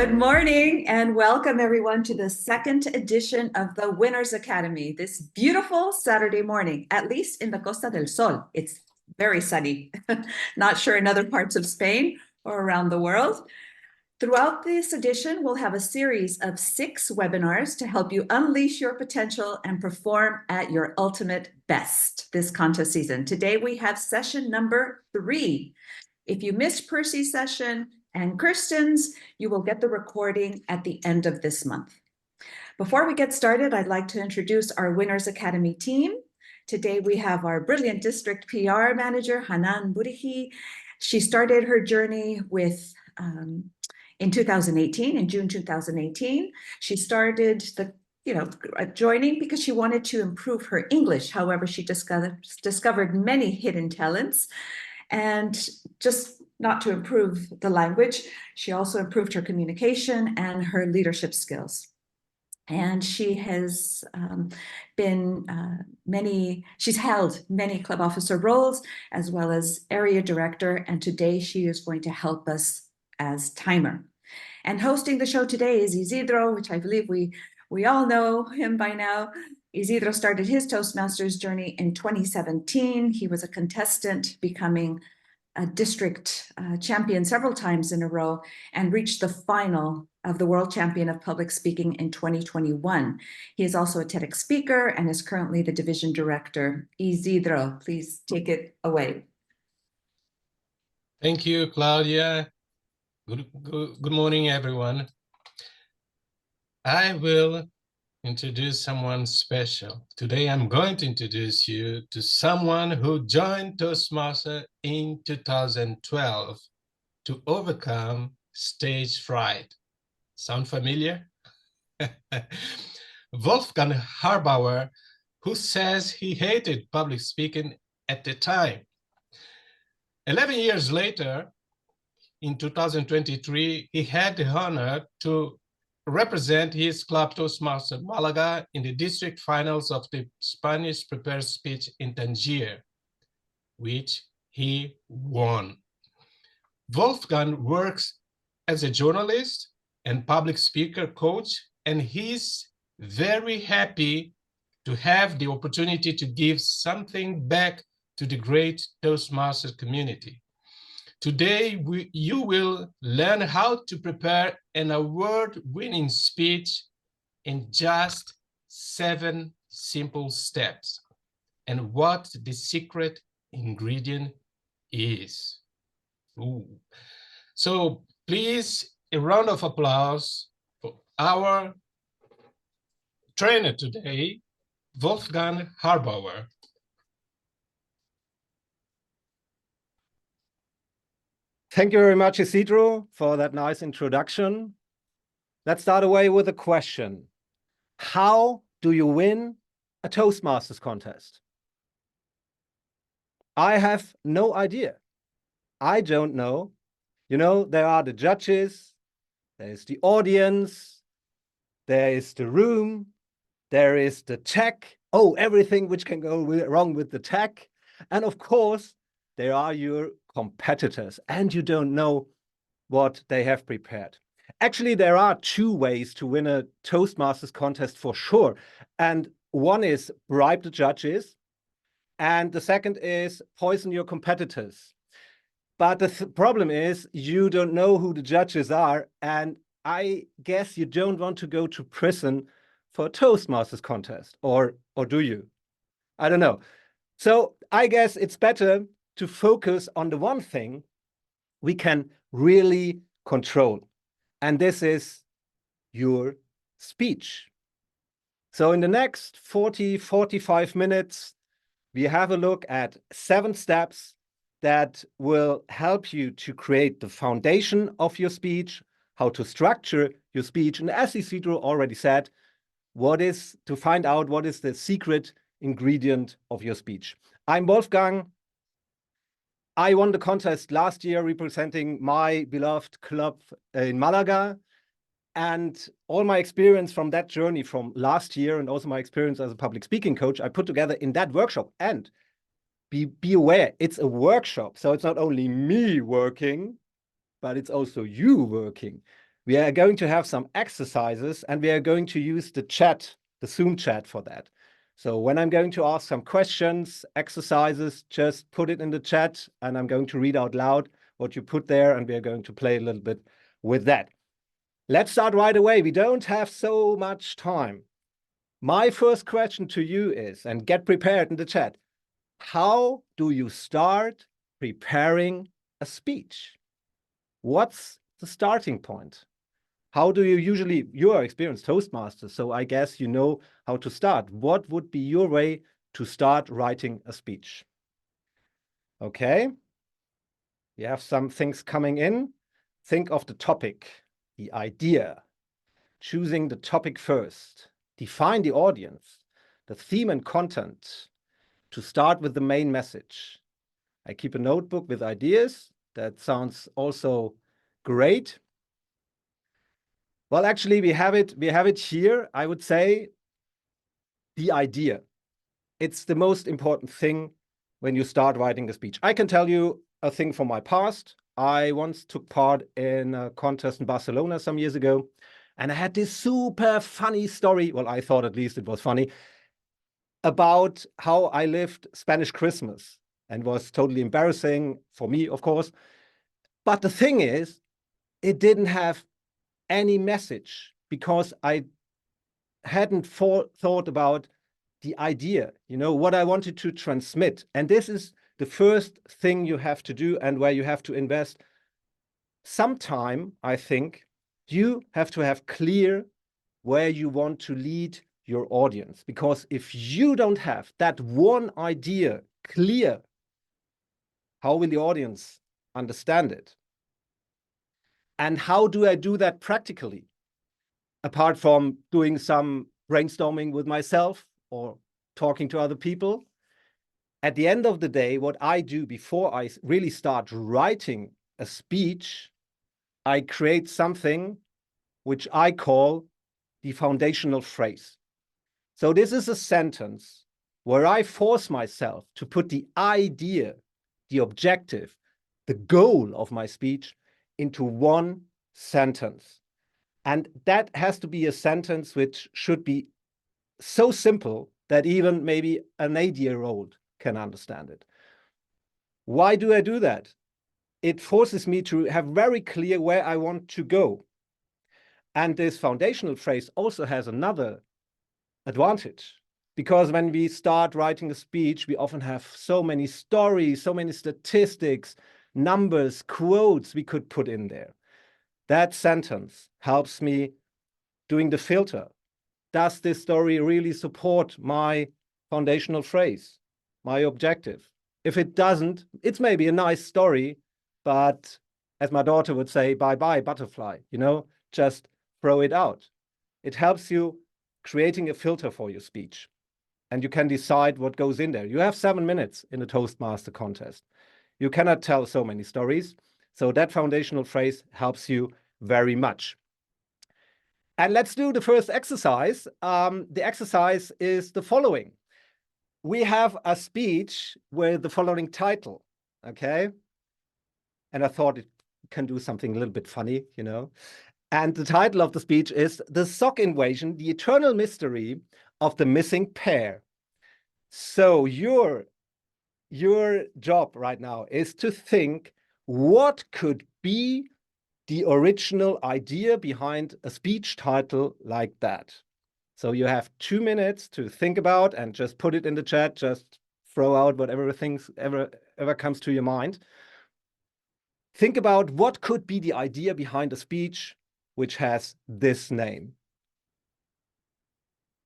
Good morning and welcome everyone to the second edition of the Winners Academy this beautiful Saturday morning, at least in the Costa del Sol. It's very sunny, not sure in other parts of Spain or around the world. Throughout this edition, we'll have a series of 6 webinars to help you unleash your potential and perform at your ultimate best this contest season. Today, we have session number 3. If you missed Percy's session and Kirsten's, you will get the recording at the end of this month. Before we get started, I'd like to introduce our Winners Academy team. Today, we have our brilliant district PR manager, Hanan Burihi. She started her journey with in 2018, in June 2018. She started joining because she wanted to improve her English. However, she discovered many hidden talents. And just not to improve the language, she also improved her communication and her leadership skills. And she has she's held many club officer roles as well as area director. And today she is going to help us as timer. And hosting the show today is Isidro, which I believe we all know him by now. Isidro started his Toastmasters journey in 2017. He was a contestant, becoming a district champion several times in a row, and reached the final of the World Champion of Public Speaking in 2021. He is also a TEDx speaker and is currently the division director. Isidro, please take it away. Thank you, Claudia. Good morning, everyone. I will introduce someone special. Today, I'm going to introduce you to someone who joined Toastmasters in 2012 to overcome stage fright. Sound familiar? Wolfgang Harbauer, who says he hated public speaking at the time. 11 years later, in 2023, he had the honor to represent his club Toastmasters Malaga in the district finals of the Spanish prepared speech in Tangier, which he won. Wolfgang works as a journalist and public speaker coach, and he's very happy to have the opportunity to give something back to the great Toastmasters community. Today, you will learn how to prepare an award-winning speech in just 7 simple steps, and what the secret ingredient is. Ooh. So please, a round of applause for our trainer today, Wolfgang Harbauer. Thank you very much, Isidro, for that nice introduction. Let's start away with a question. How do you win a Toastmasters contest? I have no idea. I don't know. You know, there are the judges, there is the audience, there is the room, there is the tech. Oh, everything which can go wrong with the tech. And of course, there are your competitors, and you don't know what they have prepared. Actually, there are 2 ways to win a Toastmasters contest for sure. And one is bribe the judges, and the second is poison your competitors. But the problem is you don't know who the judges are, and I guess you don't want to go to prison for a Toastmasters contest, or do you? I don't know. So I guess it's better to focus on the one thing we can really control, and this is your speech. So in the next 45 minutes, we have a look at 7 steps that will help you to create the foundation of your speech, how to structure your speech, and as Isidro already said, to find out what is the secret ingredient of your speech. I'm Wolfgang. I won the contest last year representing my beloved club in Malaga, and all my experience from that journey from last year and also my experience as a public speaking coach, I put together in that workshop. And be aware, it's a workshop. So it's not only me working, but it's also you working. we are going to have some exercises, and we are going to use the chat, the Zoom chat for that. So when I'm going to ask some questions, exercises, just put it in the chat, and I'm going to read out loud what you put there, and we are going to play a little bit with that. Let's start right away. We don't have so much time. My first question to you is, and get prepared in the chat, how do you start preparing a speech? What's the starting point? How do you usually, you are experienced Toastmaster, so I guess you know how to start. What would be your way to start writing a speech? Okay. You have some things coming in. Think of the topic, the idea, choosing the topic first, define the audience, the theme and content, to start with the main message. I keep a notebook with ideas. That sounds also great. Well, actually, we have it here. I would say the idea. It's the most important thing when you start writing a speech. I can tell you a thing from my past. I once took part in a contest in Barcelona some years ago, and I had this super funny story. Well, I thought at least it was funny, about how I lived Spanish Christmas, and was totally embarrassing for me, of course. But the thing is, it didn't have any message because I hadn't thought about the idea, what I wanted to transmit. And this is the first thing you have to do, and where you have to invest some time. I think you have to have clear where you want to lead your audience, because if you don't have that one idea clear, how will the audience understand it? And how do I do that practically? Apart from doing some brainstorming with myself or talking to other people, at the end of the day, what I do before I really start writing a speech, I create something which I call the foundational phrase. So this is a sentence where I force myself to put the idea, the objective, the goal of my speech into one sentence. And that has to be a sentence which should be so simple that even maybe an 8-year-old can understand it. Why do I do that? It forces me to have very clear where I want to go. And this foundational phrase also has another advantage, because when we start writing a speech, we often have so many stories, so many statistics, numbers, quotes we could put in there. That sentence helps me doing the filter. Does this story really support my foundational phrase, my objective? If it doesn't, it's maybe a nice story, but as my daughter would say, bye-bye butterfly, just throw it out. It helps you creating a filter for your speech, and you can decide what goes in there. You have 7 minutes in a Toastmaster contest. You cannot tell so many stories. So that foundational phrase helps you very much. And let's do the first exercise. The exercise is the following. We have a speech with the following title, okay? And I thought it can do something a little bit funny, And the title of the speech is The Sock Invasion, the Eternal Mystery of the Missing Pair. So your job right now is to think, what could be the original idea behind a speech title like that? So you have 2 minutes to think about, and just put it in the chat, just throw out whatever things ever comes to your mind. Think about what could be the idea behind a speech which has this name.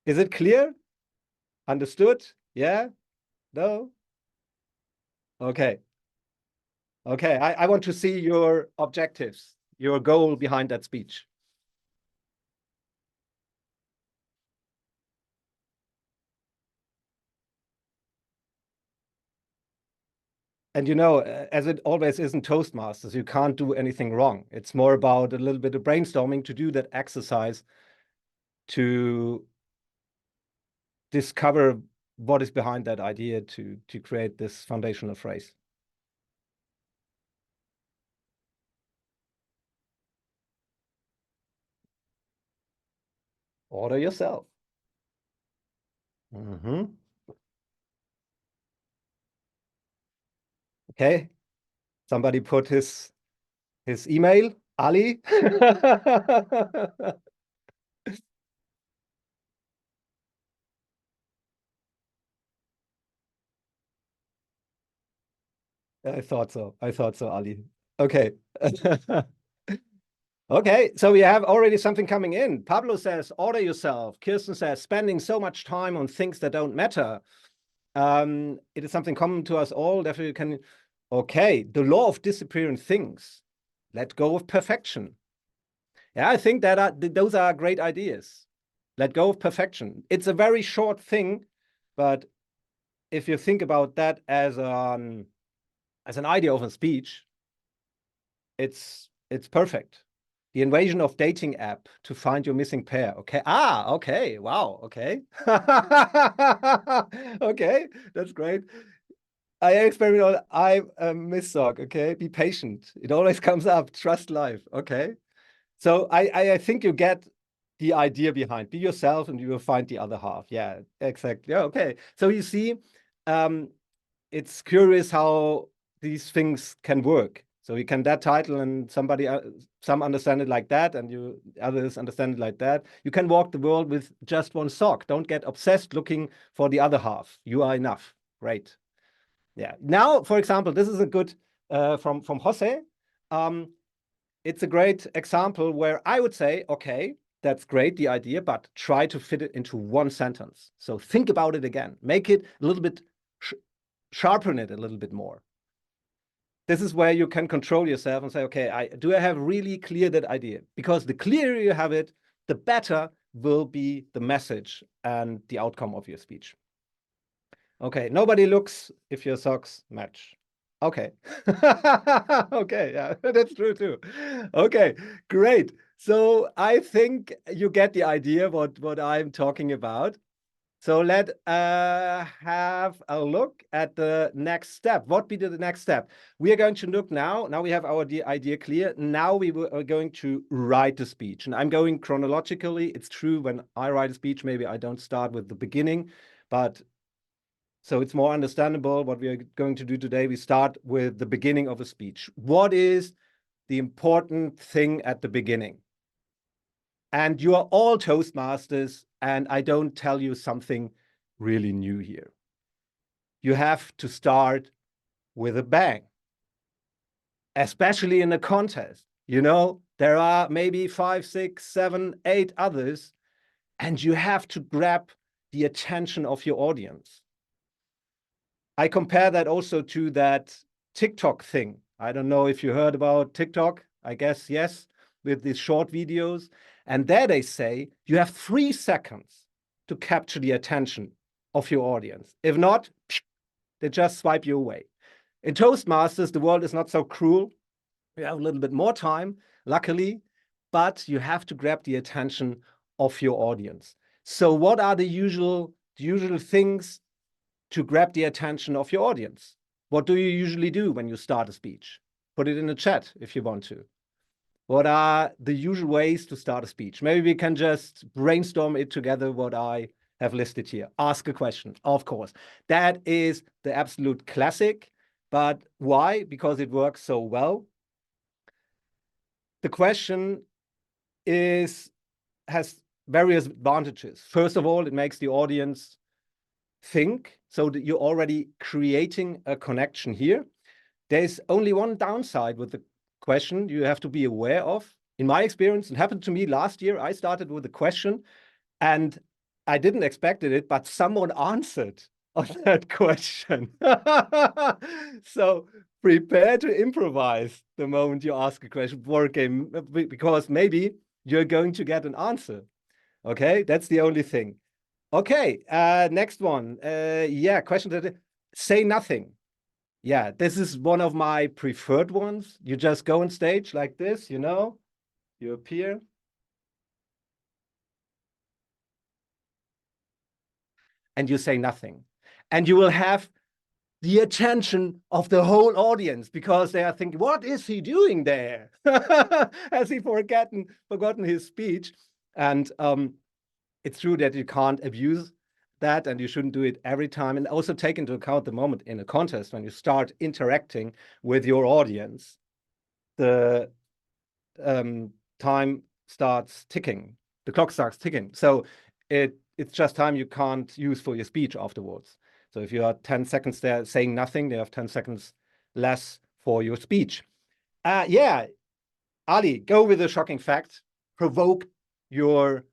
Is it clear? Understood? Yeah? No? Okay. Okay, I want to see your objectives, your goal behind that speech. And as it always is in Toastmasters, you can't do anything wrong. It's more about a little bit of brainstorming to do that exercise to discover what is behind that idea to create this foundational phrase. Order yourself. Mm-hmm. Okay. Somebody put his email, Ali. I thought so. I thought so, Ali. Okay. Okay, so we have already something coming in. Pablo says, order yourself. Kirsten says, spending so much time on things that don't matter. It is something common to us all. Definitely you can. Okay, the law of disappearing things. Let go of perfection. Yeah, I think that those are great ideas. Let go of perfection. It's a very short thing, but if you think about that as an idea of a speech, it's perfect. The invasion of dating app to find your missing pair. Okay. Okay. Wow. Okay. Okay. That's great. I experiment. I'm a Miss Sock. Okay. Be patient. It always comes up. Trust life. Okay. So I think you get the idea behind. Be yourself and you will find the other half. Yeah, exactly. Yeah, okay. So you see, it's curious how these things can work. So you can that title and somebody, some understand it like that and others understand it like that. You can walk the world with just one sock. Don't get obsessed looking for the other half. You are enough. Great. Yeah. Now, for example, this is a good from Jose. It's a great example where I would say, okay, that's great, the idea, but try to fit it into one sentence. So think about it again. Make it a little bit, sharpen it a little bit more. This is where you can control yourself and say, okay, do I have really clear that idea? Because the clearer you have it, the better will be the message and the outcome of your speech. Okay, nobody looks if your socks match. Okay. Okay, yeah, that's true too. Okay, great. So I think you get the idea what I'm talking about. So let's have a look at the next step. What be the next step? We are going to look now. Now we have our idea clear. Now we are going to write the speech. And I'm going chronologically. It's true when I write a speech, maybe I don't start with the beginning, but so it's more understandable what we are going to do today. We start with the beginning of a speech. What is the important thing at the beginning? And you are all Toastmasters, and I don't tell you something really new here. You have to start with a bang, especially in a contest. You know, there are maybe 5, 6, 7, 8 others, and you have to grab the attention of your audience. I compare that also to that TikTok thing. I don't know if you heard about TikTok. I guess yes, with these short videos. And there they say you have 3 seconds to capture the attention of your audience. If not, they just swipe you away. In Toastmasters, the world is not so cruel. You have a little bit more time, luckily, but you have to grab the attention of your audience. So what are the usual things to grab the attention of your audience? What do you usually do when you start a speech? Put it in the chat if you want to. What are the usual ways to start a speech? Maybe we can just brainstorm it together, what I have listed here. Ask a question, of course. That is the absolute classic. But why? Because it works so well. The question has various advantages. First of all, it makes the audience think, so that you're already creating a connection here. There's only one downside with the question you have to be aware of. In my experience, it happened to me last year. I started with a question and I didn't expect it, but someone answered on that question. So prepare to improvise the moment you ask a question for a game, because maybe you're going to get an answer. Okay, that's the only thing. Okay, next one. Yeah, question that say nothing. Yeah, this is one of my preferred ones. You just go on stage like this, you know, you appear. And you say nothing. And you will have the attention of the whole audience because they are thinking, what is he doing there? Has he forgotten his speech? And it's true that you can't abuse that and you shouldn't do it every time. And also take into account the moment in a contest when you start interacting with your audience, the time starts ticking, the clock starts ticking. So it's just time you can't use for your speech afterwards. So if you are 10 seconds there saying nothing, they have 10 seconds less for your speech. Yeah, Ali, go with a shocking fact, provoke your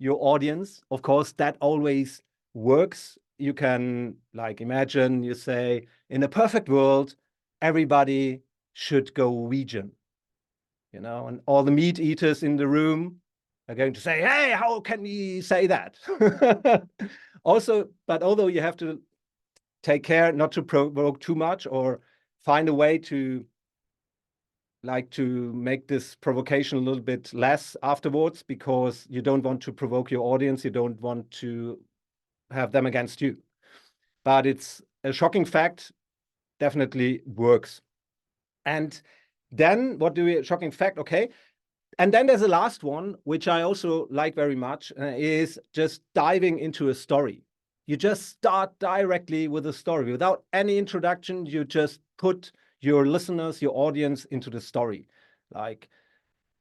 audience. Of course, that always works. You can like imagine you say, in a perfect world, everybody should go vegan, you know, and all the meat eaters in the room are going to say, hey, how can we say that? Also, but although you have to take care not to provoke too much or find a way to make this provocation a little bit less afterwards, because you don't want to provoke your audience. You don't want to have them against you. But it's a shocking fact, definitely works. And then what do we, shocking fact, okay. And then there's a last one, which I also like very much, is just diving into a story. You just start directly with a story without any introduction. You just put your listeners, your audience into the story. Like,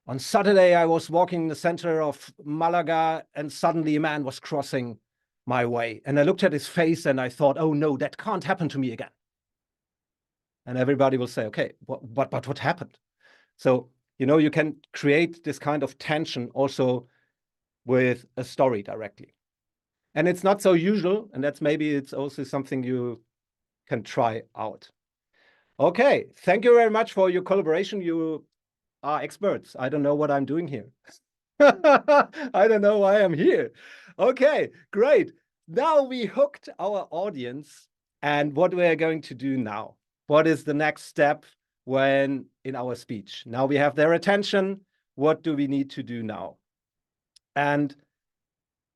on Saturday, I was walking in the center of Malaga and suddenly a man was crossing my way. And I looked at his face and I thought, oh no, that can't happen to me again. And everybody will say, okay, but what happened? So, you know, you can create this kind of tension also with a story directly. And it's not so usual, and that's maybe it's also something you can try out. Okay, thank you very much for your collaboration. You are experts. I don't know what I'm doing here. I don't know why I'm here. Okay, great. Now we hooked our audience, and what we are going to do now? What is the next step when in our speech? Now we have their attention. What do we need to do now? And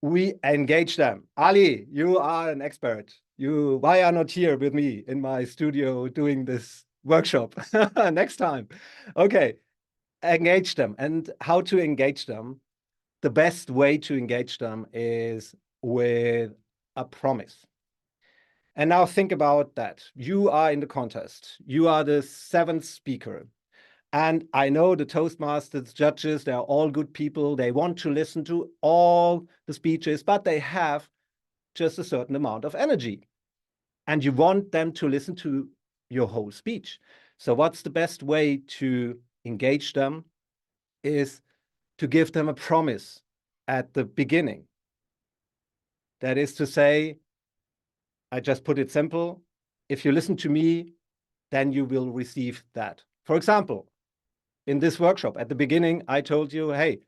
we engage them. Ali, you are an expert. Why are not here with me in my studio doing this workshop next time? Okay, engage them. And how to engage them? The best way to engage them is with a promise. And now think about that. You are in the contest. You are the seventh speaker. And I know the Toastmasters judges, they're all good people. They want to listen to all the speeches, but they have just a certain amount of energy. And you want them to listen to your whole speech. So what's the best way to engage them is to give them a promise at the beginning. That is to say, I just put it simple, if you listen to me, then you will receive that. For example, in this workshop, at the beginning, I told you, hey,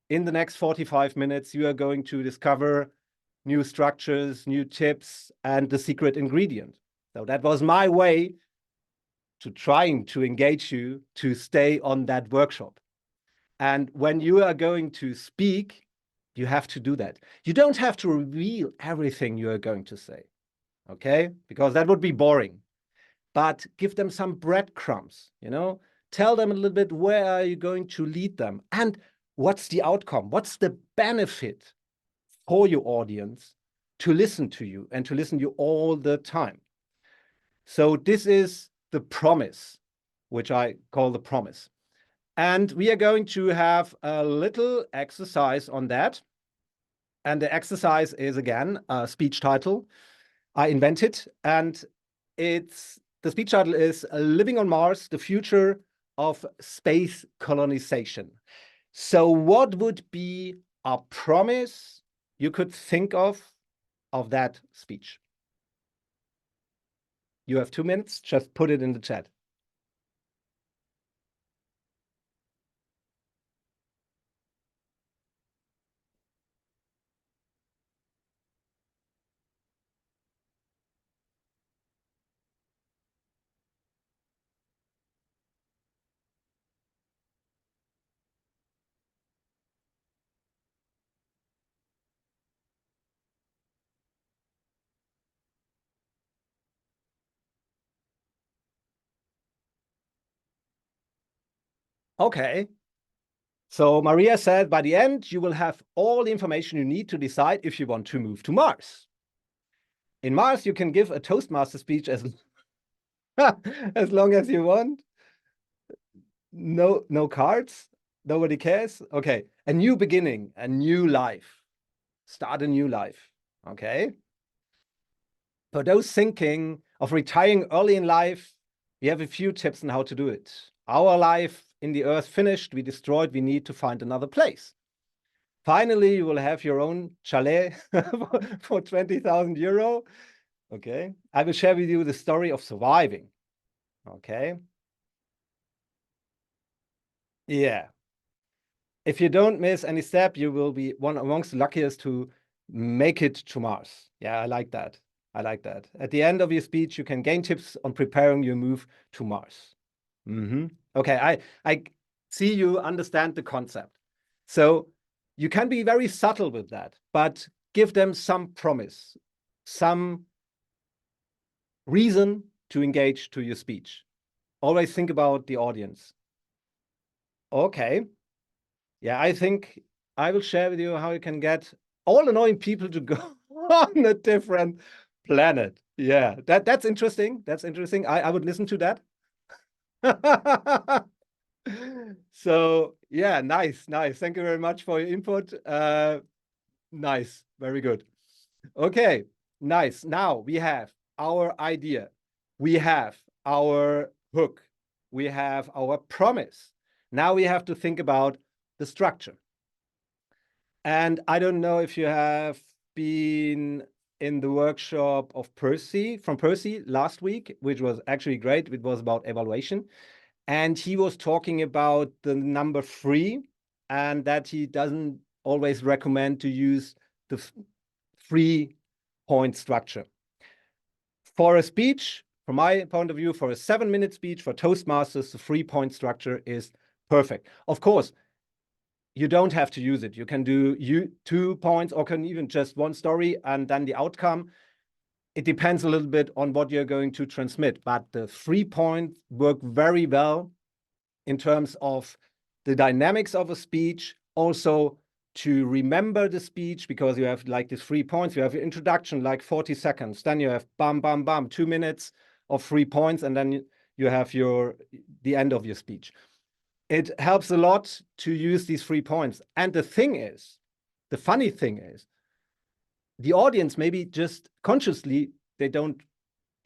in the next 45 minutes, you are going to discover new structures, new tips, and the secret ingredient. So that was my way to trying to engage you to stay on that workshop. And when you are going to speak, you have to do that. You don't have to reveal everything you are going to say, okay? Because that would be boring. But give them some breadcrumbs, you know? Tell them a little bit, where are you going to lead them? And what's the outcome? What's the benefit for your audience to listen to you and to listen to you all the time? So this is the promise, which I call the promise. And we are going to have a little exercise on that. And the exercise is, again, a speech title I invented. And the speech title is Living on Mars, the Future of Space Colonization. So what would be a promise you could think of that speech? You have 2 minutes, just put it in the chat. Okay, So Maria said, by the end, you will have all the information you need to decide if you want to move to Mars. In Mars, you can give a Toastmaster speech as, as long as you want. No cards. Nobody cares. Okay. A new beginning, a new life. Start a new life. Okay. For those thinking of retiring early in life, we have a few tips on how to do it. Our life in the earth finished, we destroyed, we need to find another place. Finally, you will have your own chalet for 20,000 euro. Okay. I will share with you the story of surviving. Okay. Yeah. If you don't miss any step, you will be one amongst the luckiest to make it to Mars. Yeah, I like that. I like that. At the end of your speech, you can gain tips on preparing your move to Mars. Okay, I see you understand the concept. So you can be very subtle with that, but give them some promise, some reason to engage to your speech. Always think about the audience. Okay. Yeah, I think I will share with you how you can get all annoying people to go on a different planet. Yeah, that's interesting. That's interesting. I would listen to that. So yeah, nice. Thank you very much for your input. Nice, very good. Okay, nice. Now we have our idea. We have our hook. We have our promise. Now we have to think about the structure. And I don't know if you have been in the workshop of Percy, from Percy last week, which was actually great. It was about evaluation. And he was talking about the number 3 and that he doesn't always recommend to use the 3-point structure. For a speech, from my point of view, for a 7-minute speech for Toastmasters, the 3-point structure is perfect. Of course, you don't have to use it. You can do 2 points or can even just one story and then the outcome. It depends a little bit on what you're going to transmit, but the 3 points work very well in terms of the dynamics of a speech, also to remember the speech, because you have like these 3 points. You have your introduction, like 40 seconds. Then you have bam, bam, bam, 2 minutes of 3 points, and then you have the end of your speech. It helps a lot to use these 3 points. And the funny thing is, the audience maybe just consciously, they don't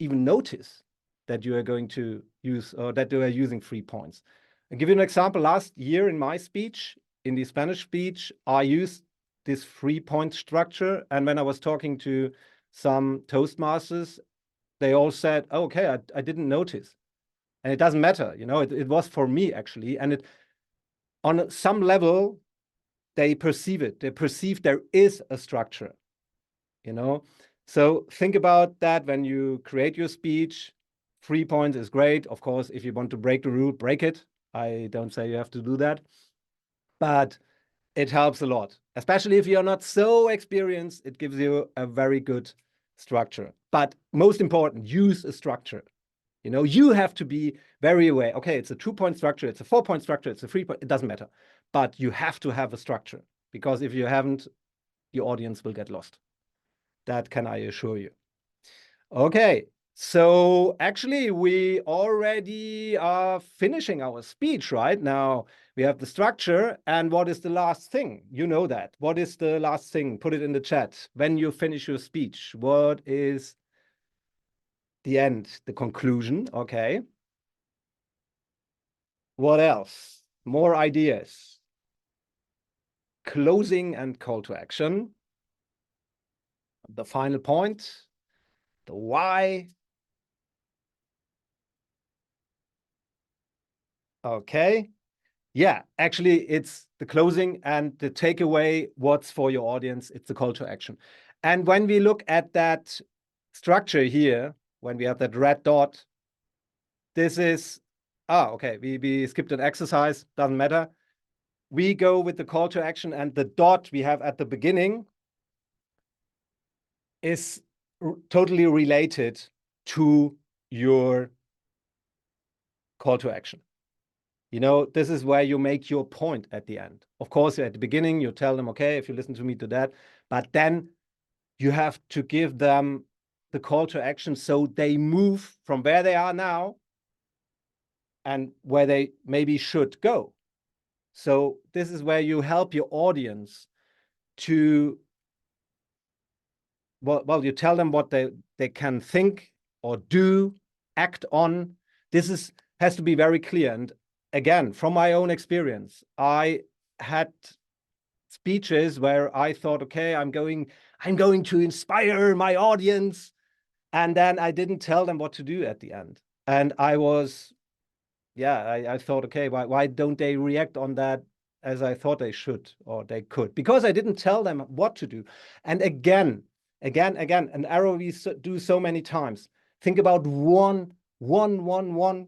even notice that you are going to use or that you are using 3 points. I'll give you an example. Last year in my speech, in the Spanish speech, I used this 3-point structure. And when I was talking to some Toastmasters, they all said, oh, okay, I didn't notice. And it doesn't matter, you know, it was for me actually. And on some level, they perceive it. They perceive there is a structure, you know. So think about that when you create your speech. 3 points is great. Of course, if you want to break the rule, break it. I don't say you have to do that, but it helps a lot, especially if you're not so experienced. It gives you a very good structure. But most important, use a structure. You know, you have to be very aware. Okay, it's a 2-point structure, it's a 4-point structure, it's a 3-point, it doesn't matter. But you have to have a structure, because if you haven't, the audience will get lost. That can I assure you. Okay, so actually we already are finishing our speech right now. We have the structure, and what is the last thing? You know that. What is the last thing? Put it in the chat. When you finish your speech, what is the end, the conclusion? Okay. What else? More ideas. Closing and call to action. The final point. The why. Okay. Yeah, actually, it's the closing and the takeaway. What's for your audience? It's the call to action. And when we look at that structure here, when we have that red dot, this is, okay, we skipped an exercise, doesn't matter. We go with the call to action, and the dot we have at the beginning is totally related to your call to action. You know, this is where you make your point at the end. Of course, at the beginning, you tell them, okay, if you listen to me, do that. But then you have to give them the call to action so they move from where they are now and where they maybe should go. So this is where you help your audience to, well, you tell them what they can think or do, act on. This has to be very clear. And again, from my own experience, I had speeches where I thought, okay, I'm going to inspire my audience. And then I didn't tell them what to do at the end. And I was, I thought, okay, why don't they react on that as I thought they should or they could? Because I didn't tell them what to do. And again, an error we do so many times. Think about one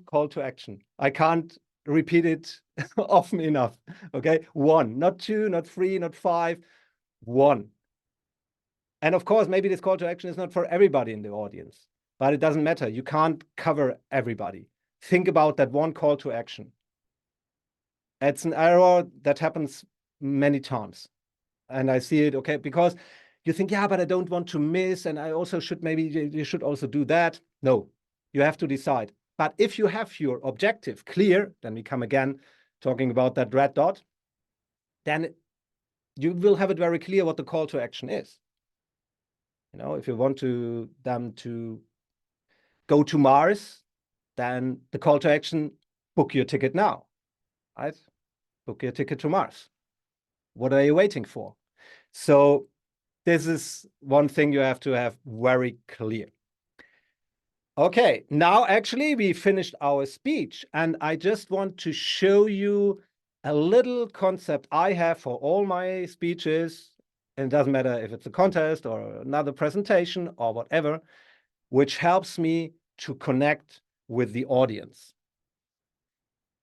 call to action. I can't repeat it often enough. Okay, one, not two, not three, not five, one. And of course, maybe this call to action is not for everybody in the audience, but it doesn't matter. You can't cover everybody. Think about that one call to action. It's an error that happens many times. And I see it, okay, because you think, yeah, but I don't want to miss. And I also should, maybe you should also do that. No, you have to decide. But if you have your objective clear, then we come again talking about that red dot, then you will have it very clear what the call to action is. You know, if you want them to go to Mars, then the call to action, book your ticket now, right? Book your ticket to Mars. What are you waiting for? So this is one thing you have to have very clear. Okay, now actually we finished our speech, and I just want to show you a little concept I have for all my speeches. And it doesn't matter if it's a contest or another presentation or whatever, which helps me to connect with the audience.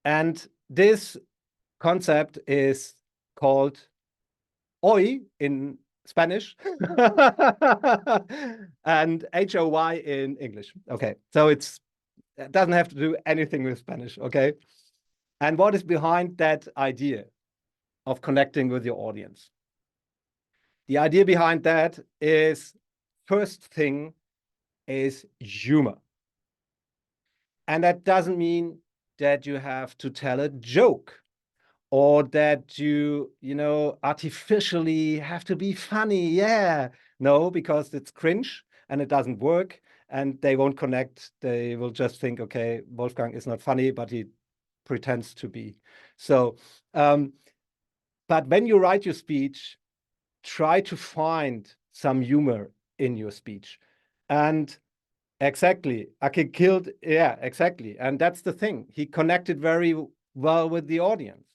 And this concept is called hoy in Spanish and HOY in English. Okay, so it doesn't have to do anything with Spanish, okay? And what is behind that idea of connecting with your audience? The idea behind that is, first thing is humor. And that doesn't mean that you have to tell a joke or that you artificially have to be funny. Yeah, no, because it's cringe and it doesn't work and they won't connect. They will just think, okay, Wolfgang is not funny, but he pretends to be. So, but when you write your speech, try to find some humor in your speech. And exactly, Aki killed, yeah, exactly. And that's the thing. He connected very well with the audience.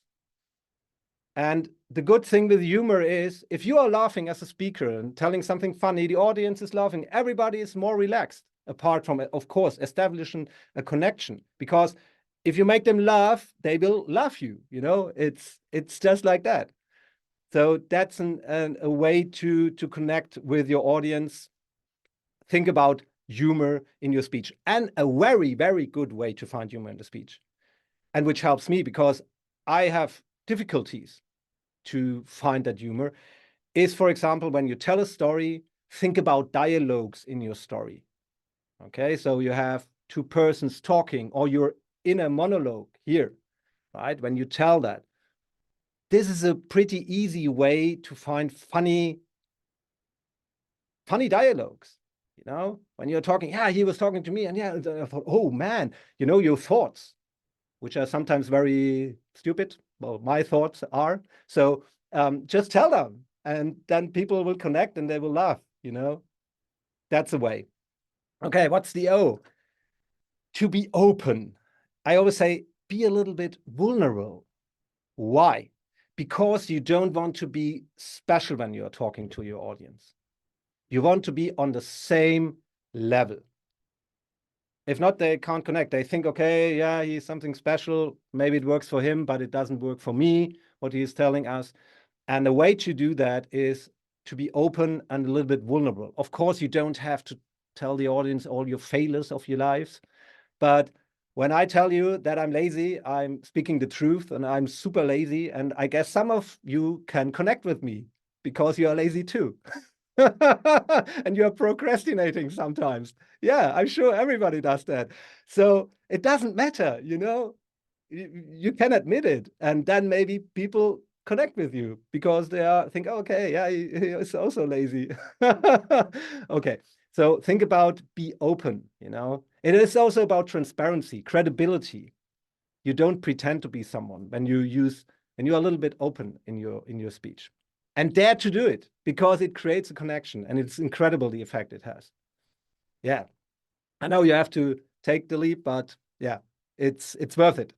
And the good thing with humor is, if you are laughing as a speaker and telling something funny, the audience is laughing, everybody is more relaxed, apart from, of course, establishing a connection. Because if you make them laugh, they will love you, you know, it's just like that. So that's a way to connect with your audience. Think about humor in your speech, and a very, very good way to find humor in the speech, and which helps me because I have difficulties to find that humor, is, for example, when you tell a story, think about dialogues in your story. Okay, so you have two persons talking, or you're in a monologue here, right? When you tell that, this is a pretty easy way to find funny dialogues. You know, when you're talking, yeah, he was talking to me, and yeah, I thought, oh man, you know, your thoughts, which are sometimes very stupid. Well, my thoughts are. So just tell them, and then people will connect and they will laugh, you know. That's the way. Okay, what's the O? To be open. I always say, be a little bit vulnerable. Why? Because you don't want to be special when you're talking to your audience. You want to be on the same level. If not, they can't connect. They think, okay, yeah, he's something special. Maybe it works for him, but it doesn't work for me, what he is telling us. And the way to do that is to be open and a little bit vulnerable. Of course, you don't have to tell the audience all your failures of your lives, but When I tell you that I'm lazy, I'm speaking the truth and I'm super lazy. And I guess some of you can connect with me because you are lazy too. And you're procrastinating sometimes. Yeah, I'm sure everybody does that. So it doesn't matter, you know, you can admit it. And then maybe people connect with you because they are think, okay, yeah, he is also lazy. Okay. So think about be open, you know. It is also about transparency, credibility. You don't pretend to be someone when you're a little bit open in your speech. And dare to do it because it creates a connection and it's incredible the effect it has. Yeah. I know you have to take the leap, but yeah, it's worth it.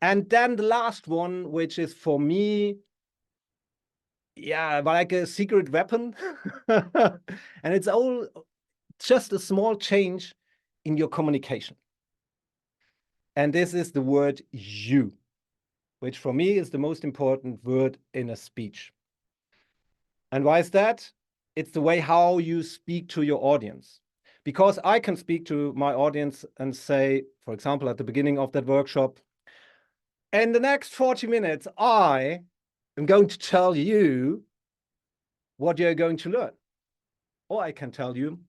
And then the last one, which is for me, yeah, like a secret weapon. And it's all just a small change in your communication. And this is the word you, which for me is the most important word in a speech. And why is that? It's the way how you speak to your audience. Because I can speak to my audience and say, for example, at the beginning of that workshop, in the next 40 minutes, I am going to tell you what you're going to learn. Or I can tell you,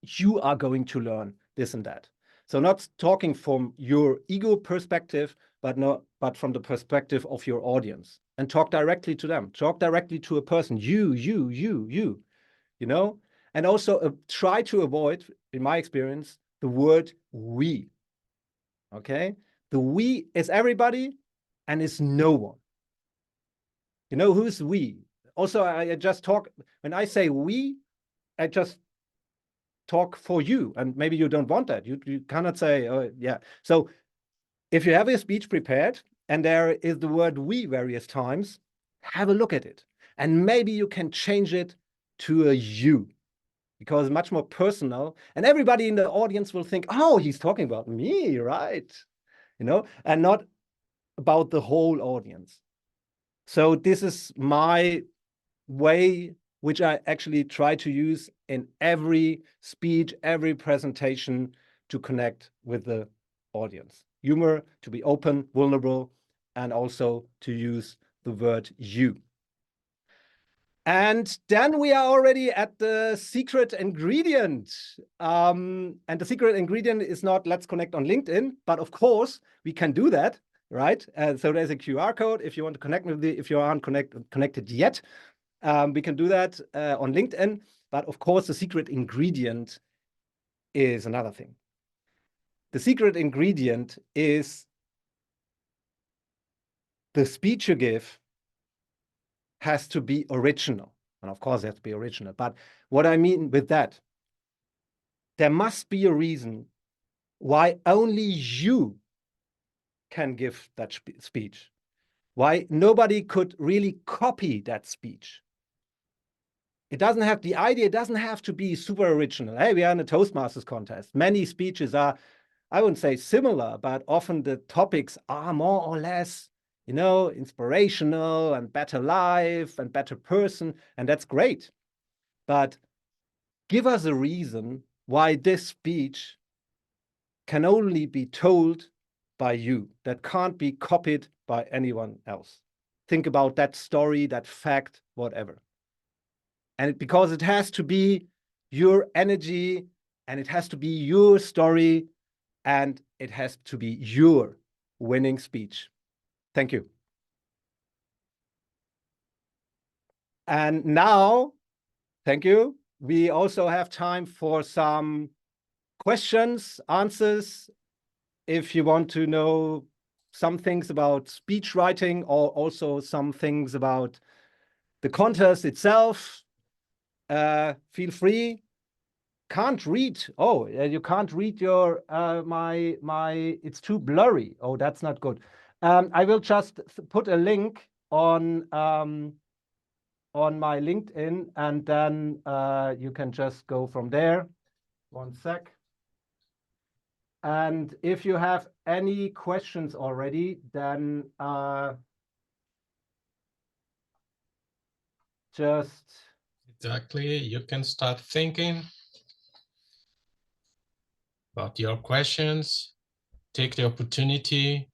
you are going to learn this and that. So not talking from your ego perspective, but from the perspective of your audience, and talk directly to them. Talk directly to a person. You know? And also try to avoid, in my experience, the word we. Okay? The we is everybody and is no one. You know who's we? Also, I just talk, when I say we, I just talk for you, and maybe you don't want that. You cannot say, oh, yeah. So if you have a speech prepared and there is the word we various times, have a look at it. And maybe you can change it to a you, because it's much more personal. And everybody in the audience will think, oh, he's talking about me, right? You know, and not about the whole audience. So this is my way, which I actually try to use in every speech, every presentation to connect with the audience. Humor, to be open, vulnerable, and also to use the word you. And then we are already at the secret ingredient. And the secret ingredient is not let's connect on LinkedIn, but of course we can do that, right? So there's a QR code if you want to connect with if you aren't connected yet. We can do that on LinkedIn, but of course the secret ingredient is another thing. The secret ingredient is the speech you give has to be original. And of course it has to be original. But what I mean with that, there must be a reason why only you can give that speech. Why nobody could really copy that speech. It doesn't have the idea, it doesn't have to be super original. Hey, we are in a Toastmasters contest. Many speeches are, I wouldn't say similar, but often the topics are more or less, you know, inspirational and better life and better person. And that's great. But give us a reason why this speech can only be told by you, that can't be copied by anyone else. Think about that story, that fact, whatever. And because it has to be your energy and it has to be your story and it has to be your winning speech. Thank you. And now, thank you. We also have time for some questions, answers. If you want to know some things about speech writing or also some things about the contest itself, feel free. Can't read. Oh, you can't read your my. It's too blurry. Oh, that's not good. I will just put a link on my LinkedIn, and then you can just go from there. One sec. And if you have any questions already, then just Exactly. You can start thinking about your questions. take the opportunity.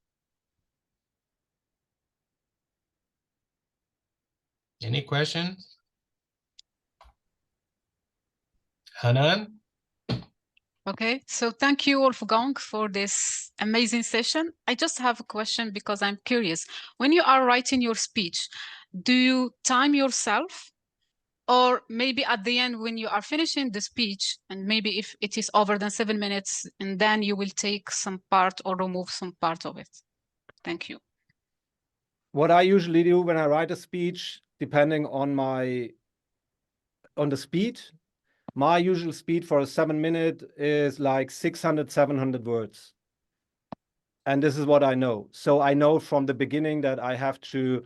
Any questions? Hanan? Okay, so thank you, Wolfgang, for this amazing session. I just have a question because I'm curious. When you are writing your speech, do you time yourself? Or maybe at the end, when you are finishing the speech, and maybe if it is over than 7 minutes, and then you will take some part or remove some part of it. Thank you. What I usually do when I write a speech, depending on the speed, my usual speed for a 7-minute is like 600, 700 words. And this is what I know. So I know from the beginning that I have to,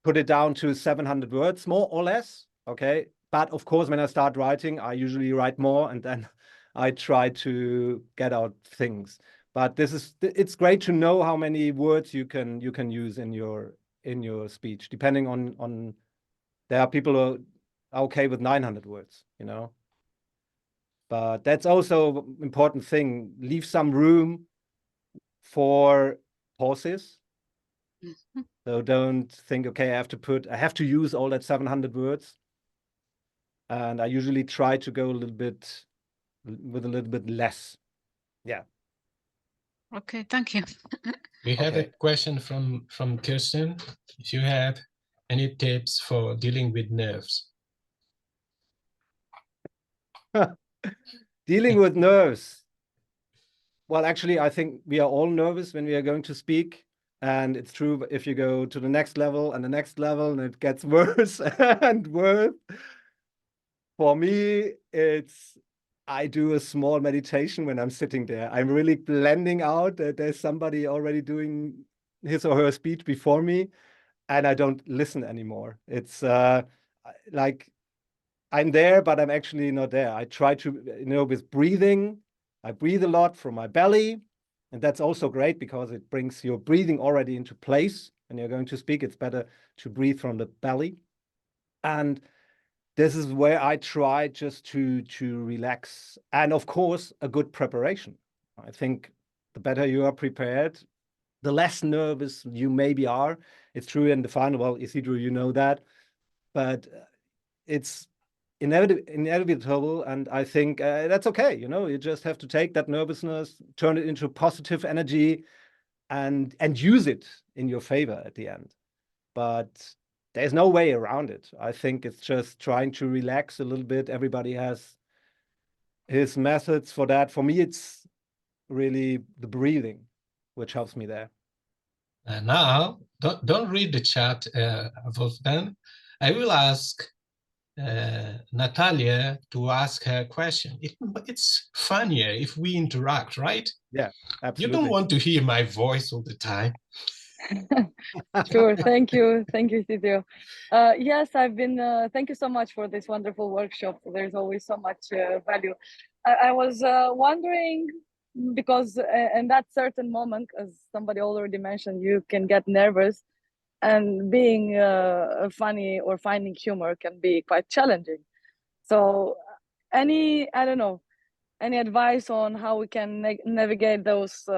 put it down to 700 words, more or less. Okay. But of course, when I start writing, I usually write more and then I try to get out things. But it's great to know how many words you can use in your speech, depending on there are people who are okay with 900 words, you know. But that's also an important thing. Leave some room for pauses. So don't think, okay, I have to use all that 700 words. And I usually try to go with a little bit less. Yeah. Okay, thank you. We have Okay. a question from Kirsten. If you have any tips for dealing with nerves? Dealing with nerves. Well, actually, I think we are all nervous when we are going to speak. And it's true if you go to the next level and the next level, and it gets worse and worse. For me, I do a small meditation when I'm sitting there. I'm really blending out that there's somebody already doing his or her speech before me, and I don't listen anymore. It's like I'm there, but I'm actually not there. I try to, with breathing, I breathe a lot from my belly. And that's also great because it brings your breathing already into place. When you're going to speak, it's better to breathe from the belly. And this is where I try just to relax. And of course, a good preparation. I think the better you are prepared, the less nervous you maybe are. It's true in the final, well, Isidro, you know that. But it's inevitable, and I think that's okay. You just have to take that nervousness, turn it into positive energy, and use it in your favor at the end. But there's no way around it. I think it's just trying to relax a little bit. Everybody has his methods for that. For me, it's really the breathing, which helps me there. Now, don't read the chat, Wolfgang. I will ask Natalia to ask her question. It's funnier if we interact, right? Yeah, absolutely. You don't want to hear my voice all the time. Sure. Thank you. Thank you, Isidro. Yes, thank you so much for this wonderful workshop. There's always so much value. I was wondering, because in that certain moment, as somebody already mentioned, you can get nervous, and being funny or finding humor can be quite challenging. So any advice on how we can navigate those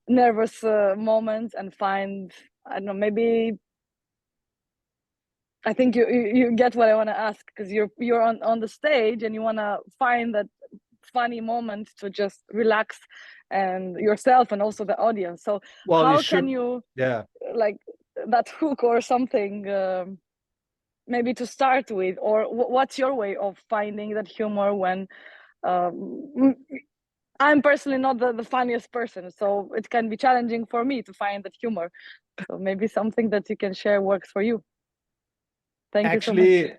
nervous moments and find, I don't know, maybe I think you get what I want to ask, because you're on the stage and you want to find that funny moment to just relax and yourself and also the audience. So how can you like that hook or something maybe to start with, or what's your way of finding that humor when I'm personally not the funniest person, so it can be challenging for me to find that humor. So maybe something that you can share works for you. Thank you so much.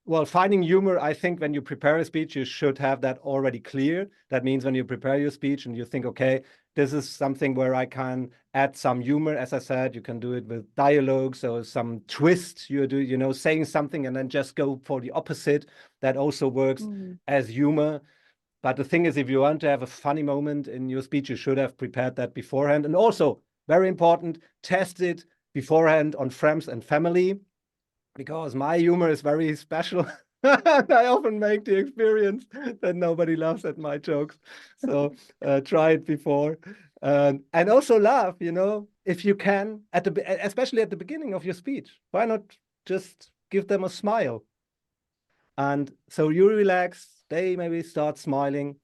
Well, finding humor, I think when you prepare a speech, you should have that already clear. That means when you prepare your speech and you think, okay, this is something where I can add some humor. As I said, you can do it with dialogue. So some twist, saying something and then just go for the opposite. That also works as humor. But the thing is, if you want to have a funny moment in your speech, you should have prepared that beforehand. And also, very important, test it beforehand on friends and family, because my humor is very special. I often make the experience that nobody laughs at my jokes. So try it before. And also laugh, you know, if you can, especially at the beginning of your speech. Why not just give them a smile? And so you relax, they maybe start smiling.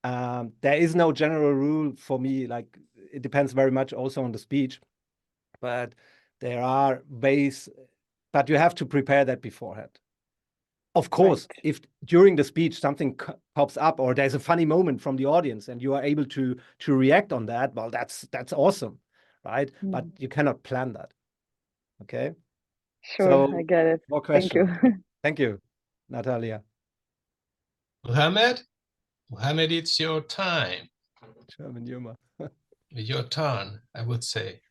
There is no general rule for me, like it depends very much also on the speech, but there are ways, but you have to prepare that beforehand. Of course, if during the speech something pops up or there's a funny moment from the audience and you are able to react on that, well, that's awesome, right? But you cannot plan that. Okay. Sure, So, I get it. more Thank you. questions. Thank you, Natalia. Mohammed, it's your time. German humor. Your turn, I would say.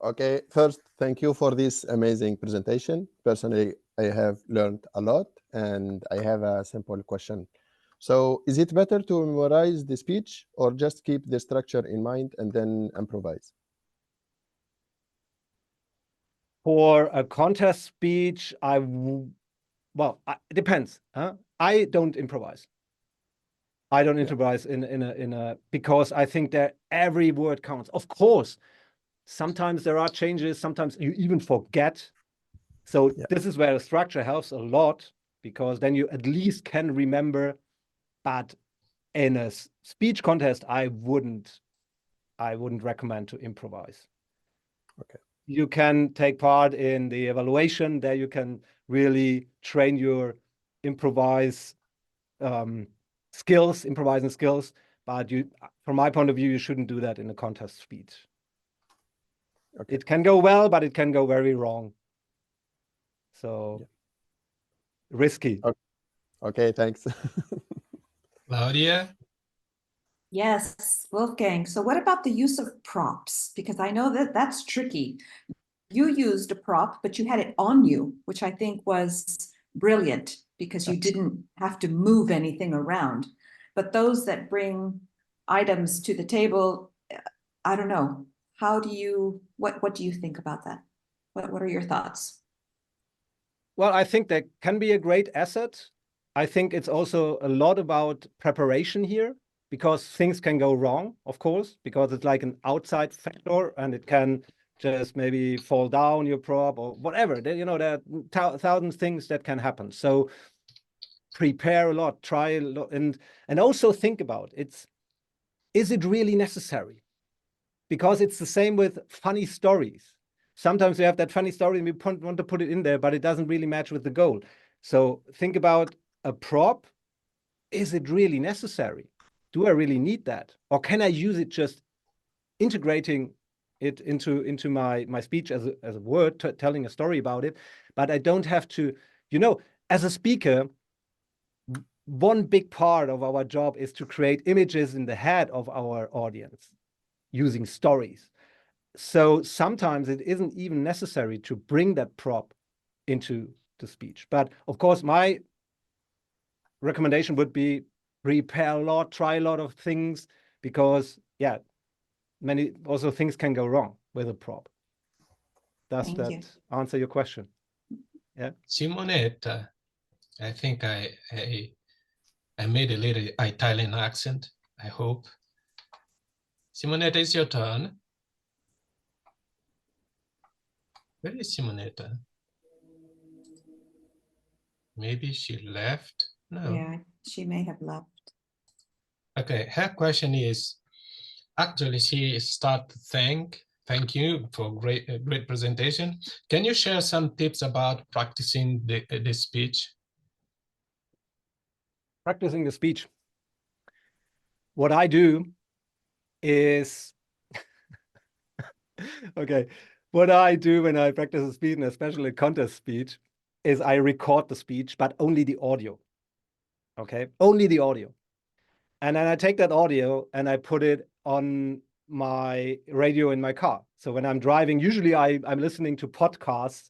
Okay, first, thank you for this amazing presentation. Personally, I have learned a lot, and I have a simple question. So, is it better to memorize the speech or just keep the structure in mind and then improvise? For a contest speech, well, it depends. I don't improvise. I don't improvise in a because I think that every word counts. Of course, sometimes there are changes. Sometimes you even forget. So this is where the structure helps a lot, because then you at least can remember. But in a speech contest, I wouldn't recommend to improvise. Okay. You can take part in the evaluation. There you can really train your improvising skills. But from my point of view, you shouldn't do that in a contest speech. Okay. It can go well, but it can go very wrong. So risky. Okay, thanks. Claudia? Yes, Wolfgang. So what about the use of props? Because I know that that's tricky. You used a prop, but you had it on you, which I think was brilliant because you didn't have to move anything around. But those that bring items to the table, I don't know. What do you think about that? What are your thoughts? Well, I think that can be a great asset. I think it's also a lot about preparation here, because things can go wrong, of course, because it's like an outside factor and it can just maybe fall down your prop or whatever. There are thousands of things that can happen. So prepare a lot, try a lot, and also think about is it really necessary? Because it's the same with funny stories. Sometimes we have that funny story and we want to put it in there, but it doesn't really match with the goal. So think about a prop. Is it really necessary? Do I really need that? Or can I use it just integrating it into my speech as a word, telling a story about it? But I don't have to, as a speaker, one big part of our job is to create images in the head of our audience using stories. So sometimes it isn't even necessary to bring that prop into the speech. But of course, my recommendation would be prepare a lot, try a lot of things, because many also things can go wrong with a prop. Does that answer your question? Yeah. Simonetta, I think I made a little Italian accent, I hope. Simonetta, it's your turn. Where is Simonetta? Maybe she left? No. Yeah, she may have left. Okay, her question is, actually she started to thank you for great presentation. Can you share some tips about practicing the speech? Practicing the speech. What I do is, okay, what I do when I practice a speech, and especially contest speech, is I record the speech, but only the audio. Okay, only the audio. And then I take that audio and I put it on my radio in my car. So when I'm driving, usually I'm listening to podcasts,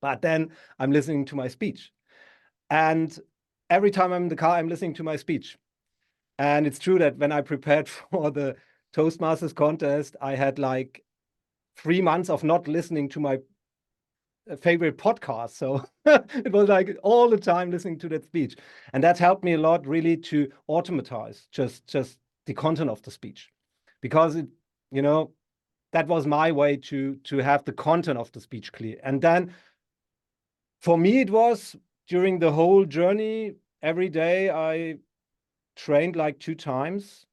but then I'm listening to my speech. And every time I'm in the car, I'm listening to my speech. And it's true that when I prepared for the Toastmasters contest, I had like 3 months of not listening to my favorite podcast. So it was like all the time listening to that speech. And that helped me a lot really to automatize just the content of the speech. Because it, you know, that was my way to have the content of the speech clear. And then for me, it was during the whole journey, every day I trained like 2 times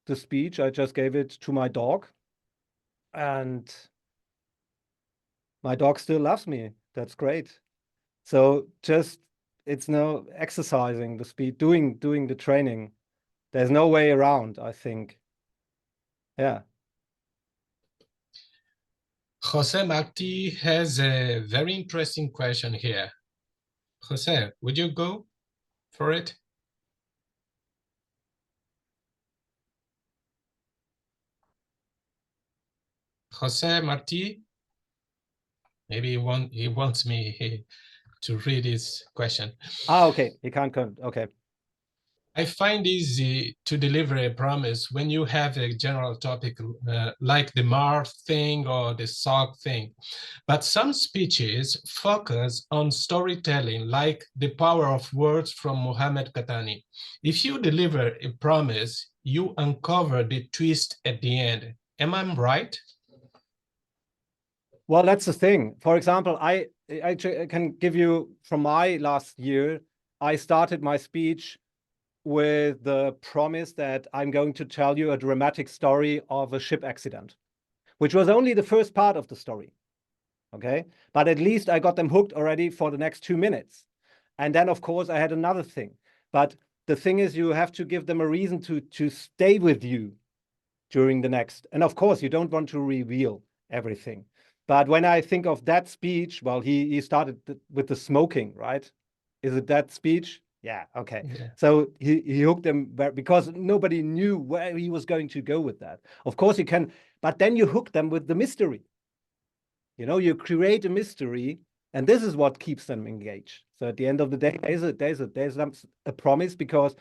the speech. I just gave it to my dog. And my dog still loves me. That's great. So just, it's no exercising the speed, doing the training. There's no way around, I think. Yeah. Jose Marti has a very interesting question here. Jose, would you go for it? Jose Marti, maybe he wants me to read his question. Okay, he can't come. Okay. I find easy to deliver a promise when you have a general topic like the Mars thing or the SOG thing. But some speeches focus on storytelling, like The Power of Words from Mohammed Katani. If you deliver a promise, you uncover the twist at the end. Am I right? Well, that's the thing. For example, I can give you from my last year, I started my speech with the promise that I'm going to tell you a dramatic story of a ship accident, which was only the first part of the story. Okay. But at least I got them hooked already for the next 2 minutes. And then, of course, I had another thing. But the thing is, you have to give them a reason to stay with you during the next. And of course, you don't want to reveal everything. But when I think of that speech, well, he started with the smoking, right? Is it that speech? Yeah, okay. Yeah. So he hooked them because nobody knew where he was going to go with that. Of course you can, but then you hook them with the mystery. You know, you create a mystery, and this is what keeps them engaged. So at the end of the day, there's a promise because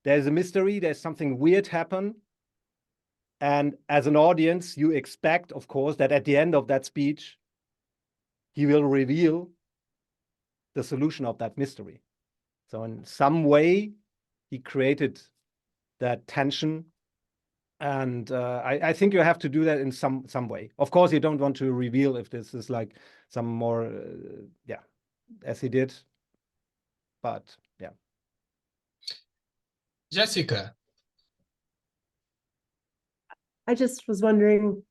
there's a mystery, there's something weird happen. And as an audience, you expect, of course, that at the end of that speech, he will reveal the solution of that mystery. So in some way, he created that tension. And I think you have to do that in some way. Of course, you don't want to reveal if this is like some more, as he did. But yeah. Jessica. I just was wondering,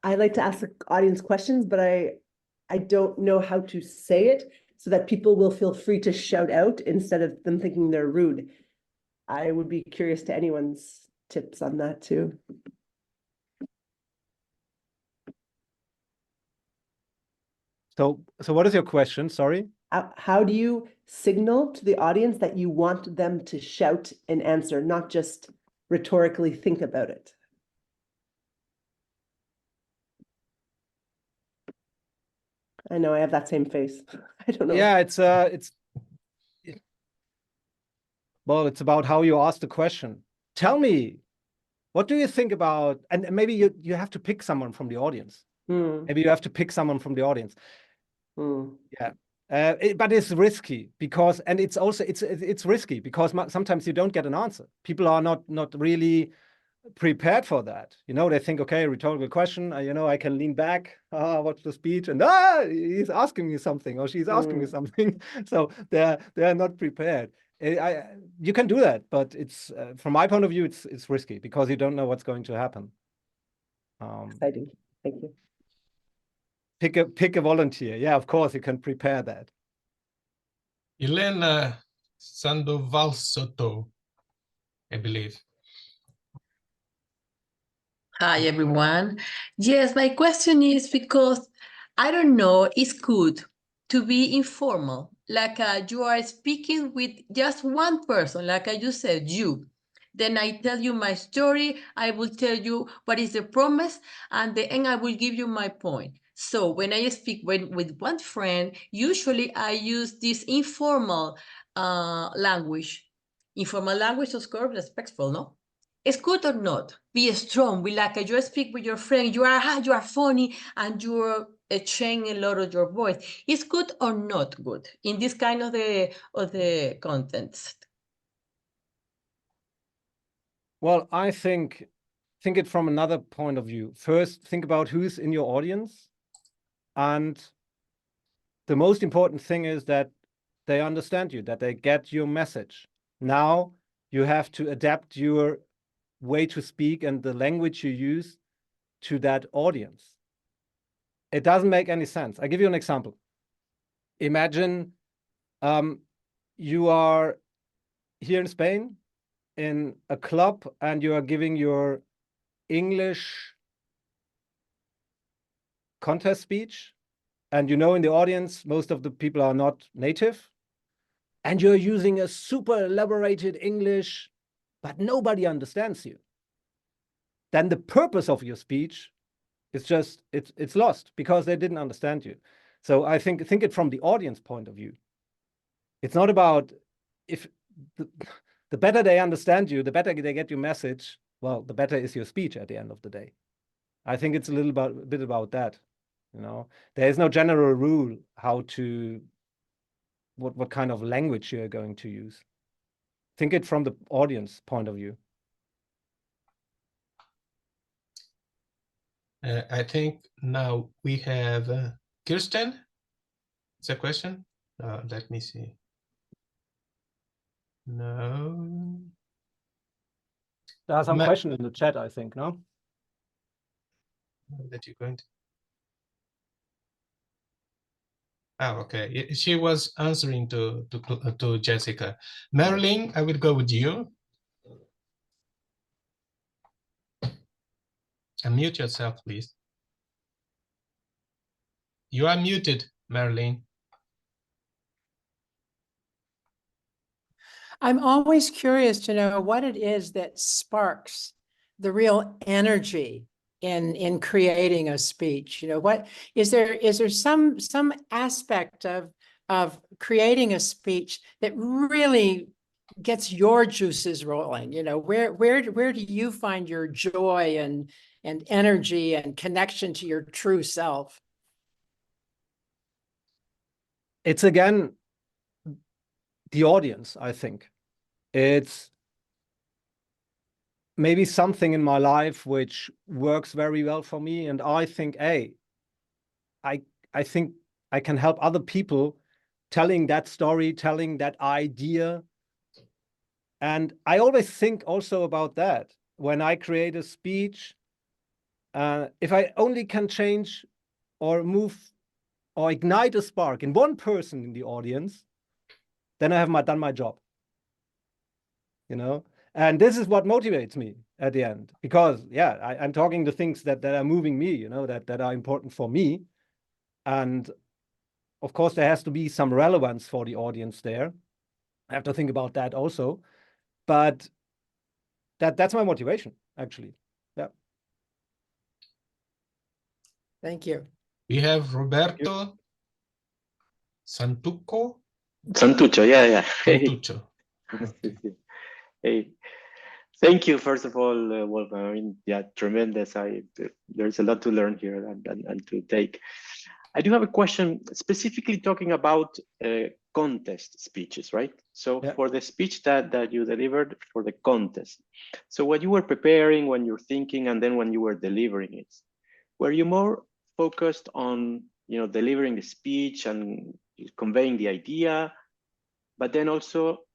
I like to ask the audience questions, but I don't know how to say it so that people will feel free to shout out instead of them thinking they're rude. I would be curious to anyone's tips on that too. So what is your question? Sorry. How do you signal to the audience that you want them to shout an answer, not just rhetorically think about it? I know I have that same face. I don't know. Yeah, it's well, it's about how you ask the question. Tell me, what do you think about, and maybe you have to pick someone from the audience. Maybe you have to pick someone from the audience. Yeah. But it's risky because, and it's also, it's risky because sometimes you don't get an answer. People are not really prepared for that. You know, they think, okay, rhetorical question, you know, I can lean back, watch the speech, and he's asking me something or she's asking me something. So they're not prepared. You can do that, but it's from my point of view, it's risky because you don't know what's going to happen. Exciting. Thank you. Pick a volunteer. Yeah, of course you can prepare that. Elena Sandoval Soto, I believe. Hi, everyone. Yes, my question is because I don't know, it's good to be informal, like you are speaking with just one person, like I just said, you. Then I tell you my story, I will tell you what is the promise, and then I will give you my point. So when I speak with one friend, usually I use this informal language. Informal language, of course, respectful, no? It's good or not, be strong. We like you speak with your friend, you are funny and you're change a lot of your voice. Is good or not good in this kind of the contents? Well, I think it from another point of view. First, think about who's in your audience. And the most important thing is that they understand you, that they get your message. Now you have to adapt your way to speak and the language you use to that audience. It doesn't make any sense. I give you an example. Imagine you are here in Spain in a club and you are giving your English contest speech, and you know in the audience most of the people are not native, and you're using a super elaborated English, but nobody understands you. Then the purpose of your speech is just, it's lost because they didn't understand you. So I think it from the audience point of view. It's not about if the better they understand you, the better they get your message, well, the better is your speech at the end of the day. I think it's a bit about that. You know, there is no general rule how to, what kind of language you're going to use. Think it from the audience point of view. I think now we have Kirsten. It's a question. Let me see. No. There are some Ma- questions in the chat, I think, no? That you're going to. Oh, okay. She was answering to Jessica. Marilyn, I will go with you. Unmute yourself, please. You are muted, Marilyn. I'm always curious to know what it is that sparks the real energy in creating a speech. You know, what is there some aspect of creating a speech that really gets your juices rolling? You know, where do you find your joy and energy and connection to your true self? It's again the audience, I think. It's maybe something in my life which works very well for me, and I think, hey, I think I can help other people telling that story, telling that idea. And I always think also about that when I create a speech. If I only can change or move or ignite a spark in one person in the audience, then I have done my job. You know, and this is what motivates me at the end, because yeah, I'm talking the things that are moving me, you know, that are important for me. And of course, there has to be some relevance for the audience there. I have to think about that also. But that's my motivation, actually. Yeah. Thank you. We have Roberto Santuccio. Santuccio, yeah. Santuccio. Hey, thank you, first of all, Wolfgang. I mean, yeah, tremendous. There's a lot to learn here and to take. I do have a question specifically talking about contest speeches, right? So Yeah. for the speech that you delivered for the contest, so what you were preparing, when you're thinking, and then when you were delivering it, were you more focused on, you know, delivering the speech and conveying the idea, but then also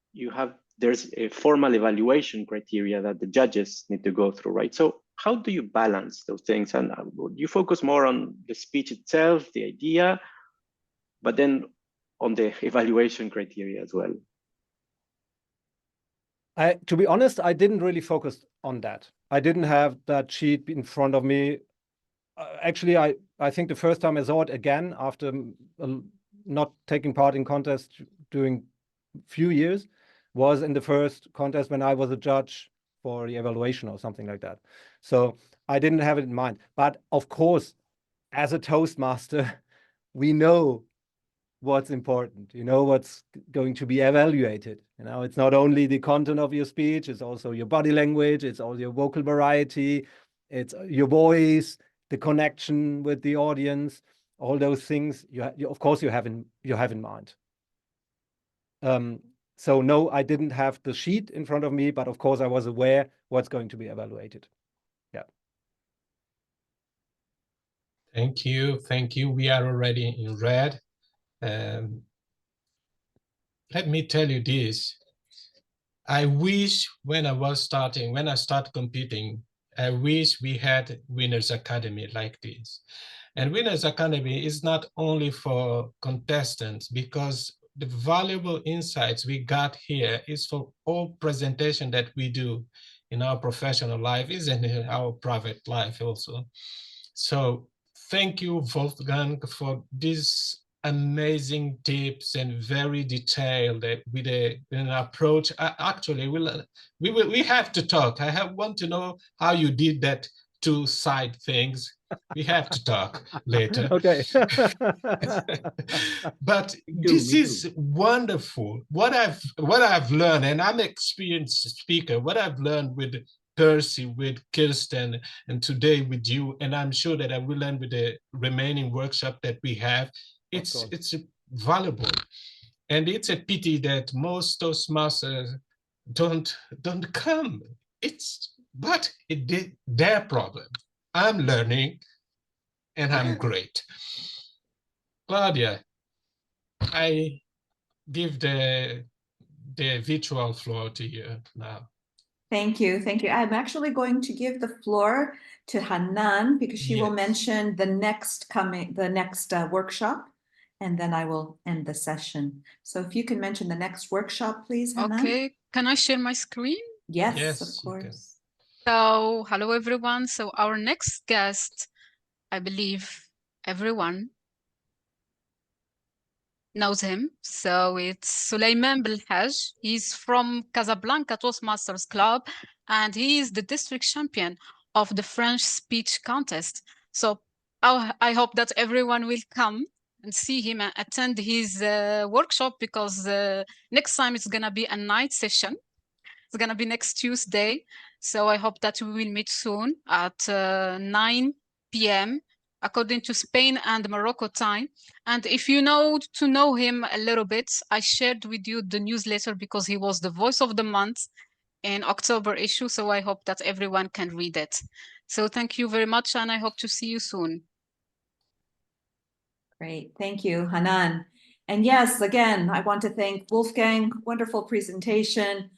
there's a formal evaluation criteria that the judges need to go through, right? So how do you balance those things? And you focus more on the speech itself, the idea, but then on the evaluation criteria as well? To be honest, I didn't really focus on that. I didn't have that sheet in front of me. Actually, I think the first time I saw it again after not taking part in contests during few years was in the first contest when I was a judge for the evaluation or something like that. So I didn't have it in mind. But of course, as a Toastmaster, we know what's important, you know, what's going to be evaluated. You know, it's not only the content of your speech, it's also your body language, it's all your vocal variety, it's your voice, the connection with the audience. all those things of course you have in mind. So no, I didn't have the sheet in front of me, but of course I was aware what's going to be evaluated. Yeah. Thank you. Thank you. We are already in red. Let me tell you this. I wish when I started competing, I wish we had Winners Academy like this. And Winners Academy is not only for contestants, because the valuable insights we got here is for all presentation that we do in our professional life, is in our private life also. So thank you, Wolfgang, for this amazing tips and very detailed with an approach. Actually, we have to talk. Want to know how you did that two-side things. We have to talk later. Okay. But this is wonderful. What I've learned, and I'm an experienced speaker, what I've learned with Percy, with Kirsten, and today with you, and I'm sure that I will learn with the remaining workshop that we have. It's valuable, and it's a pity that most Toastmasters don't come. But it did their problem. I'm learning, and I'm great. Claudia, I give the virtual floor to you now. Thank you. Thank you. I'm actually going to give the floor to Hanan because she will mention the next workshop, and then I will end the session. So if you can mention the next workshop, please, Hanan. Okay, can I share my screen? Yes, of course. So, hello everyone. So our next guest, I believe everyone knows him. So it's Sulaiman Belhaj. He's from Casablanca Toastmasters Club, and he is the district champion of the French speech contest. So I hope that everyone will come and see him and attend his workshop, because next time it's gonna be a night session. It's gonna be next Tuesday. So I hope that we will meet soon at 9 p.m. according to Spain and Morocco time. And if you know him a little bit, I shared with you the newsletter because he was the voice of the month in October issue. So I hope that everyone can read it. So thank you very much, and I hope to see you soon. Great. Thank you, Hanan. And yes, again, I want to thank Wolfgang, wonderful presentation,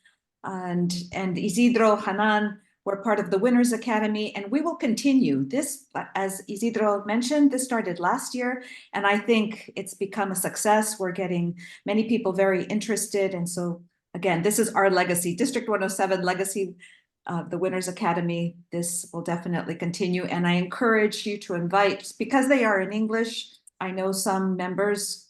and Isidro, Hanan. We're part of the Winners Academy, and we will continue this. As Isidro mentioned, this started last year, and I think it's become a success. We're getting many people very interested. And so again, this is our legacy, District 107 legacy of the Winners Academy. This will definitely continue. And I encourage you to invite, because they are in English. I know some members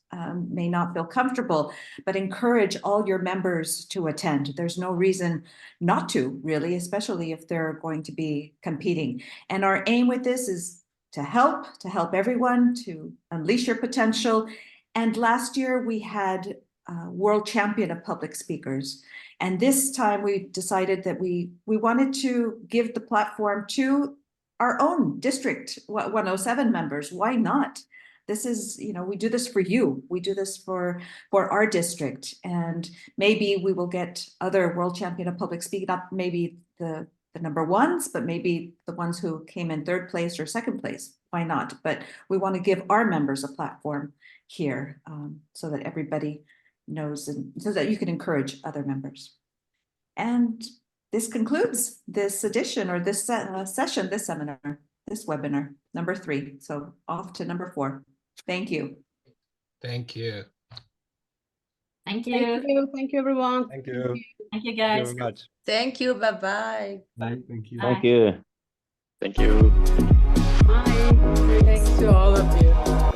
may not feel comfortable, but encourage all your members to attend. There's no reason not to, really, especially if they're going to be competing. And our aim with this is to help everyone to unleash your potential. And last year we had world champion of public speakers. And this time we decided that we wanted to give the platform to our own District 107 members. Why not? This is, we do this for you. We do this for our district, and maybe we will get other world champion of public speaking, not maybe the number ones, but maybe the ones who came in third place or second place. Why not? But we want to give our members a platform here, so that everybody knows, and so that you can encourage other members. And this concludes this edition, or this session, this seminar, this webinar, number 3. So off to number 4. Thank you. Thank you. Thank you. Thank you, everyone. Thank you. Thank you, guys. Thank you very much. Thank you. Bye-bye. Bye. Thank you. Bye. Thank you. Thank you. Bye. Thanks to all of you.